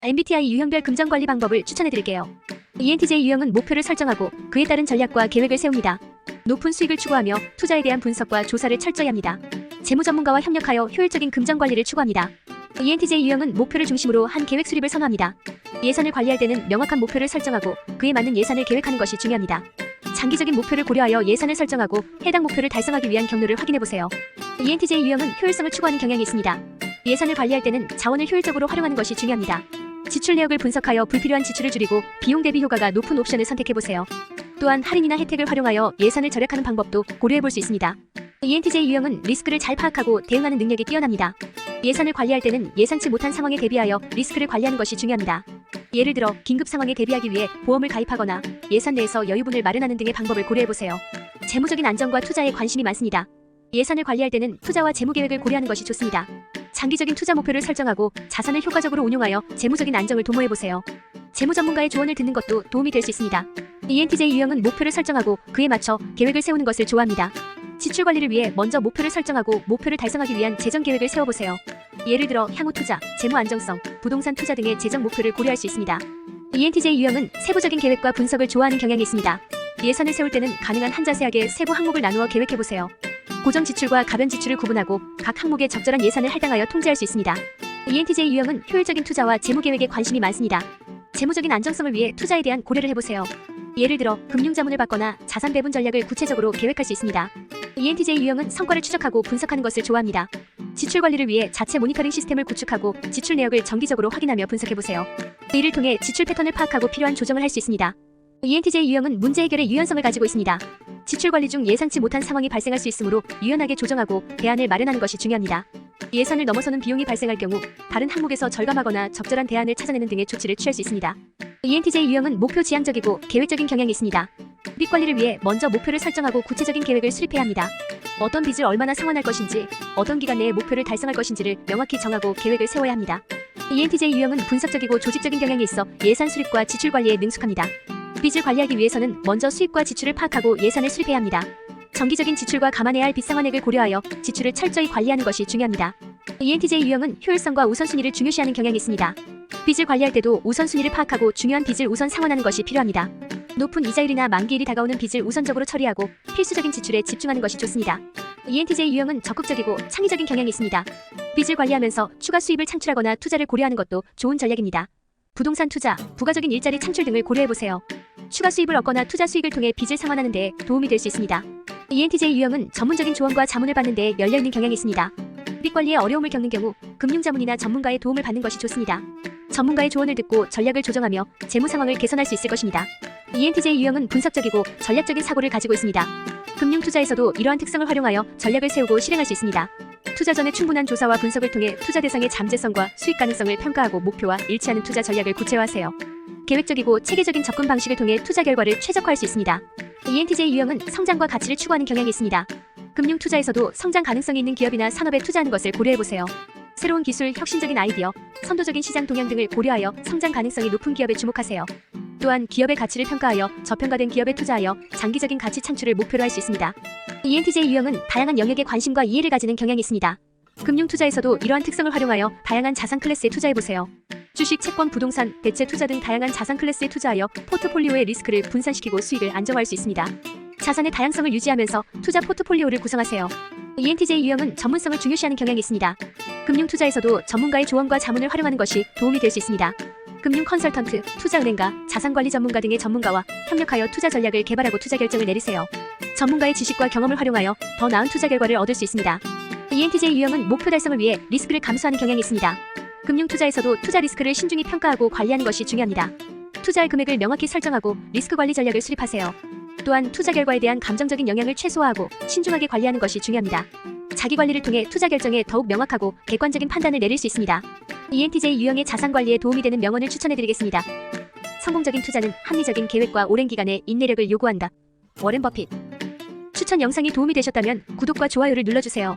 MBTI 유형별 금전관리 방법을 추천해드릴게요. ENTJ 유형은 목표를 설정하고 그에 따른 전략과 계획을 세웁니다. 높은 수익을 추구하며 투자에 대한 분석과 조사를 철저히 합니다. 재무 전문가와 협력하여 효율적인 금전관리를 추구합니다. ENTJ 유형은 목표를 중심으로 한 계획 수립을 선호합니다. 예산을 관리할 때는 명확한 목표를 설정하고 그에 맞는 예산을 계획하는 것이 중요합니다. 장기적인 목표를 고려하여 예산을 설정하고 해당 목표를 달성하기 위한 경로를 확인해보세요. ENTJ 유형은 효율성을 추구하는 경향이 있습니다. 예산을 관리할 때는 자원을 효율적으로 활용하는 것이 중요합니다. 지출 내역을 분석하여 불필요한 지출을 줄이고 비용 대비 효과가 높은 옵션을 선택해보세요. 또한 할인이나 혜택을 활용하여 예산을 절약하는 방법도 고려해볼 수 있습니다. ENTJ 유형은 리스크를 잘 파악하고 대응하는 능력이 뛰어납니다. 예산을 관리할 때는 예상치 못한 상황에 대비하여 리스크를 관리하는 것이 중요합니다. 예를 들어 긴급 상황에 대비하기 위해 보험을 가입하거나 예산 내에서 여유분을 마련하는 등의 방법을 고려해보세요. 재무적인 안정과 투자에 관심이 많습니다. 예산을 관리할 때는 투자와 재무 계획을 고려하는 것이 좋습니다. 장기적인 투자 목표를 설정하고 자산을 효과적으로 운용하여 재무적인 안정을 도모해보세요. 재무 전문가의 조언을 듣는 것도 도움이 될 수 있습니다. ENTJ 유형은 목표를 설정하고 그에 맞춰 계획을 세우는 것을 좋아합니다. 지출 관리를 위해 먼저 목표를 설정하고 목표를 달성하기 위한 재정 계획을 세워보세요. 예를 들어 향후 투자, 재무 안정성, 부동산 투자 등의 재정 목표를 고려할 수 있습니다. ENTJ 유형은 세부적인 계획과 분석을 좋아하는 경향이 있습니다. 예산을 세울 때는 가능한 한 자세하게 세부 항목을 나누어 계획해보세요. 고정 지출과 가변 지출을 구분하고 각 항목에 적절한 예산을 할당하여 통제할 수 있습니다. ENTJ 유형은 효율적인 투자와 재무 계획에 관심이 많습니다. 재무적인 안정성을 위해 투자에 대한 고려를 해보세요. 예를 들어 금융자문을 받거나 자산 배분 전략을 구체적으로 계획할 수 있습니다. ENTJ 유형은 성과를 추적하고 분석하는 것을 좋아합니다. 지출 관리를 위해 자체 모니터링 시스템을 구축하고 지출 내역을 정기적으로 확인하며 분석해보세요. 이를 통해 지출 패턴을 파악하고 필요한 조정을 할 수 있습니다. ENTJ 유형은 문제 해결의 유연성을 가지고 있습니다. 지출 관리 중 예상치 못한 상황이 발생할 수 있으므로 유연하게 조정하고 대안을 마련하는 것이 중요합니다. 예산을 넘어서는 비용이 발생할 경우 다른 항목에서 절감하거나 적절한 대안을 찾아내는 등의 조치를 취할 수 있습니다. ENTJ 유형은 목표 지향적이고 계획적인 경향이 있습니다. 빚 관리를 위해 먼저 목표를 설정하고 구체적인 계획을 수립해야 합니다. 어떤 빚을 얼마나 상환할 것인지, 어떤 기간 내에 목표를 달성할 것인지를 명확히 정하고 계획을 세워야 합니다. ENTJ 유형은 분석적이고 조직적인 경향이 있어 예산 수립과 지출 관리에 능숙합니다. 빚을 관리하기 위해서는 먼저 수입과 지출을 파악하고 예산을 수립해야 합니다. 정기적인 지출과 감안해야 할 빚 상환액을 고려하여 지출을 철저히 관리하는 것이 중요합니다. ENTJ 유형은 효율성과 우선순위를 중요시하는 경향이 있습니다. 빚을 관리할 때도 우선순위를 파악하고 중요한 빚을 우선 상환하는 것이 필요합니다. 높은 이자율이나 만기일이 다가오는 빚을 우선적으로 처리하고 필수적인 지출에 집중하는 것이 좋습니다. ENTJ 유형은 적극적이고 창의적인 경향이 있습니다. 빚을 관리하면서 추가 수입을 창출하거나 투자를 고려하는 것도 좋은 전략입니다. 부동산 투자, 부가적인 일자리 창출 등을 고려해보세요. 추가 수입을 얻거나 투자 수익을 통해 빚을 상환하는 데 도움이 될 수 있습니다. ENTJ 유형은 전문적인 조언과 자문을 받는 데 열려있는 경향이 있습니다. 빚 관리에 어려움을 겪는 경우 금융자문이나 전문가의 도움을 받는 것이 좋습니다. 전문가의 조언을 듣고 전략을 조정하며 재무 상황을 개선할 수 있을 것입니다. ENTJ 유형은 분석적이고 전략적인 사고를 가지고 있습니다. 금융 투자에서도 이러한 특성을 활용하여 전략을 세우고 실행할 수 있습니다. 투자 전에 충분한 조사와 분석을 통해 투자 대상의 잠재성과 수익 가능성을 평가하고 목표와 일치하는 투자 전략을 구체화하세요. 계획적이고 체계적인 접근 방식을 통해 투자 결과를 최적화할 수 있습니다. ENTJ 유형은 성장과 가치를 추구하는 경향이 있습니다. 금융 투자에서도 성장 가능성이 있는 기업이나 산업에 투자하는 것을 고려해보세요. 새로운 기술, 혁신적인 아이디어, 선도적인 시장 동향 등을 고려하여 성장 가능성이 높은 기업에 주목하세요. 또한 기업의 가치를 평가하여 저평가된 기업에 투자하여 장기적인 가치 창출을 목표로 할 수 있습니다. ENTJ 유형은 다양한 영역에 관심과 이해를 가지는 경향이 있습니다. 금융 투자에서도 이러한 특성을 활용하여 다양한 자산 클래스에 투자해보세요. 주식, 채권, 부동산, 대체 투자 등 다양한 자산 클래스에 투자하여 포트폴리오의 리스크를 분산시키고 수익을 안정화할 수 있습니다. 자산의 다양성을 유지하면서 투자 포트폴리오를 구성하세요. ENTJ 유형은 전문성을 중요시하는 경향이 있습니다. 금융 투자에서도 전문가의 조언과 자문을 활용하는 것이 도움이 될 수 있습니다. 금융 컨설턴트, 투자은행가, 자산관리 전문가 등의 전문가와 협력하여 투자 전략을 개발하고 투자 결정을 내리세요. 전문가의 지식과 경험을 활용하여 더 나은 투자 결과를 얻을 수 있습니다. ENTJ 유형은 목표 달성을 위해 리스크를 감수하는 경향이 있습니다. 금융 투자에서도 투자 리스크를 신중히 평가하고 관리하는 것이 중요합니다. 투자할 금액을 명확히 설정하고 리스크 관리 전략을 수립하세요. 또한 투자 결과에 대한 감정적인 영향을 최소화하고 신중하게 관리하는 것이 중요합니다. 자기 관리를 통해 투자 결정에 더욱 명확하고 객관적인 판단을 내릴 수 있습니다. ENTJ 유형의 자산 관리에 도움이 되는 명언을 추천해드리겠습니다. 성공적인 투자는 합리적인 계획과 오랜 기간의 인내력을 요구한다. 워렌 버핏. 추천 영상이 도움이 되셨다면 구독과 좋아요를 눌러주세요.